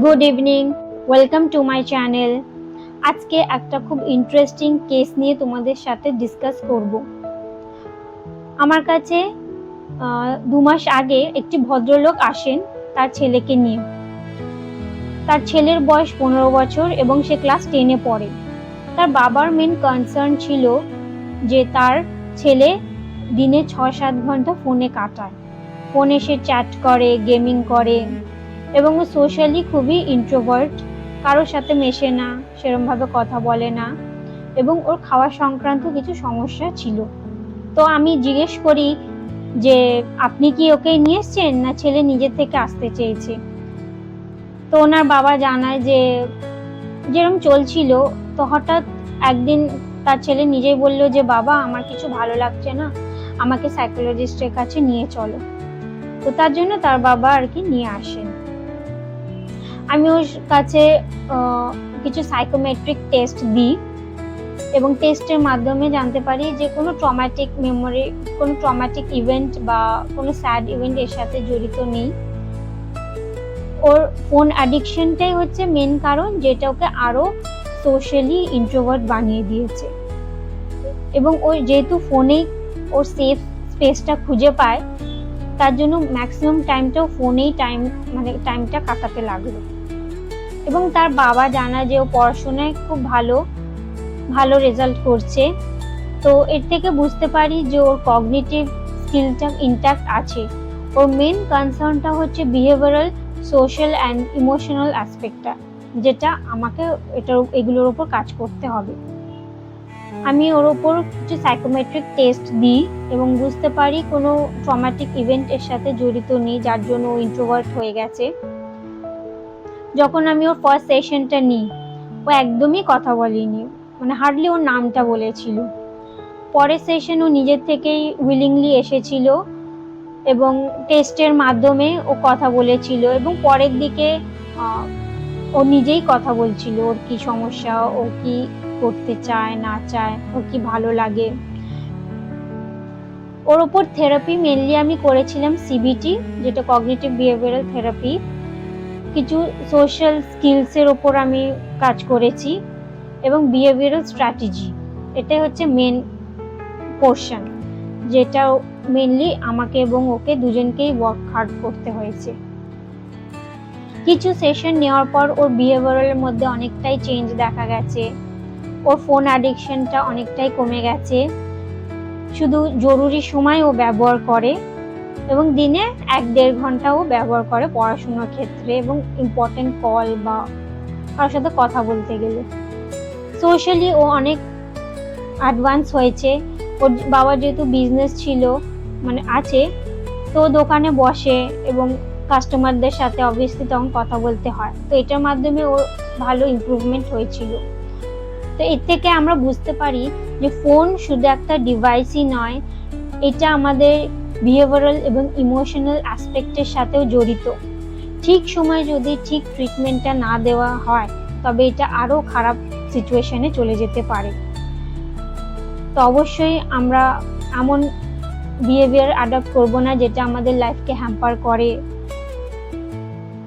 Good evening, welcome to my channel. আজকে একটা খুব ইন্টারেস্টিং কেস নিয়ে তোমাদের সাথে ডিসকাস করব। আমার কাছে 2 মাস আগে একটি ভদ্রলোক আসেন তার ছেলেকে নিয়ে। তার ছেলের বয়স 15 বছর এবং সে ক্লাস 10-এ পড়ে। তার বাবার মেন কনসার্ন ছিল যে তার ছেলে দিনে 6-7 ঘন্টা ফোনে কাটায়। ফোনে সে চ্যাট করে, গেমিং করে এবং ও সোশ্যালি খুবই ইন্ট্রোভার্ট, কারোর সাথে মেশে না, সেরমভাবে কথা বলে না এবং ওর খাওয়া সংক্রান্ত কিছু সমস্যা ছিল। তো আমি জিজ্ঞেস করি যে আপনি কি ওকে নিয়ে এসছেন না ছেলে নিজে থেকে আসতে চেয়েছে? তো ওনার বাবা জানায় যে যেরকম চলছিল, তো হঠাৎ একদিন তার ছেলে নিজেই বললো যে বাবা আমার কিছু ভালো লাগছে না, আমাকে সাইকোলজিস্টের কাছে নিয়ে চলো। তো তার জন্য তার বাবা আর কি নিয়ে আসেন। আমি ওর কাছে কিছু সাইকোমেট্রিক টেস্ট দিই এবং টেস্টের মাধ্যমে জানতে পারি যে কোনো ট্রমাটিক মেমোরি, কোনো ট্রমাটিক ইভেন্ট বা কোনো স্যাড ইভেন্ট এর সাথে জড়িত নেই। ওর ফোন অ্যাডিকশনটাই হচ্ছে মেন কারণ, যেটা ওকে আরো সোশ্যালি ইন্ট্রোভার্ট বানিয়ে দিয়েছে। এবং ও যেহেতু ফোনেই ওর সেফ স্পেসটা খুঁজে পায়, তার জন্য ম্যাক্সিমাম টাইমটাও ফোনেই টাইমটা কাটাতে লাগলো। এবং তার বাবা জানায় যে ও পড়াশোনায় খুব ভালো রেজাল্ট করছে। তো এর থেকে বুঝতে পারি যে ওর কগনিটিভ স্কিলটা ইনট্যাক্ট আছে। ওর মেন কনসার্নটা হচ্ছে বিহেভিয়ারাল, সোশ্যাল অ্যান্ড ইমোশনাল অ্যাসপেক্টটা, যেটা আমাকে এগুলোর উপর কাজ করতে হবে। আমি ওর ওপর কিছু সাইকোমেট্রিক টেস্ট দিই এবং বুঝতে পারি কোনো ট্রমাটিক ইভেন্ট এর সাথে জড়িত নেই, যার জন্য ও ইন্ট্রোভার্ট হয়ে গেছে। যখন আমি ওর ফার্স্ট সেশনটা নিই, ও একদমই কথা বলেনি, হার্ডলি ওর নামটা বলেছিল। পরের সেশন ও নিজের থেকেই উইলিংলি এসেছিল এবং টেস্টের মাধ্যমে ও কথা বলেছিল এবং পরের দিকে ও নিজেই কথা বলছিল ওর কি সমস্যা, ও কি করতে চায় না চায়, ওর কি ভালো লাগে। ওর ওপর থেরাপি মেনলি আমি করেছিলাম সিবিটি, যেটা কগনিটিভ বিহেভিয়ারাল থেরাপি। কিছু সোশ্যাল স্কিলসের ওপর আমি কাজ করেছি এবং বিহেভিয়ারাল স্ট্র্যাটেজি, এটাই হচ্ছে মেন পোর্শন, যেটা মেনলি আমাকে এবং ওকে দুজনকেই ওয়ার্ক হার্ড করতে হয়েছে। কিছু সেশন নেওয়ার পর ওর বিহেভিয়ারের মধ্যে অনেকটাই চেঞ্জ দেখা গেছে। ওর ফোন অ্যাডিকশনটা অনেকটাই কমে গেছে। শুধু জরুরি সময় ও ব্যবহার করে এবং দিনে 1-1.5 ঘন্টা ও ব্যবহার করে পড়াশোনার ক্ষেত্রে এবং ইম্পর্টেন্ট কল বা কারোর সাথে কথা বলতে গেলে। সোশ্যালি ও অনেক অ্যাডভান্স হয়েছে। ওর বাবার যেহেতু বিজনেস ছিল, আছে, তো দোকানে বসে এবং কাস্টমারদের সাথে অবভিয়াসলি তখন কথা বলতে হয়। তো এটার মাধ্যমে ওর ভালো ইমপ্রুভমেন্ট হয়েছিল। তো এর থেকে আমরা বুঝতে পারি যে ফোন শুধু একটা ডিভাইসই নয়, এটা আমাদের বিহেভিয়ারাল এবং ইমোশনাল অ্যাসপেক্টের সাথেও জড়িত। ঠিক সময় যদি ঠিক ট্রিটমেন্টটা না দেওয়া হয়, তবে এটা আরো খারাপ সিচুয়েশনে চলে যেতে পারে। তো অবশ্যই আমরা এমন বিহেভিয়ার অ্যাডপ্ট করব না যেটা আমাদের লাইফকে হ্যাম্পার করে।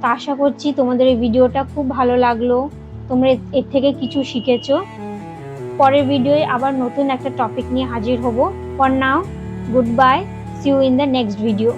তা আশা করছি তোমাদের এই ভিডিওটা খুব ভালো লাগলো, তোমরা এর থেকে কিছু শিখেছো। পরের ভিডিওয়ে আবার নতুন একটা টপিক নিয়ে হাজির হব। For now, good bye, see you in the next video.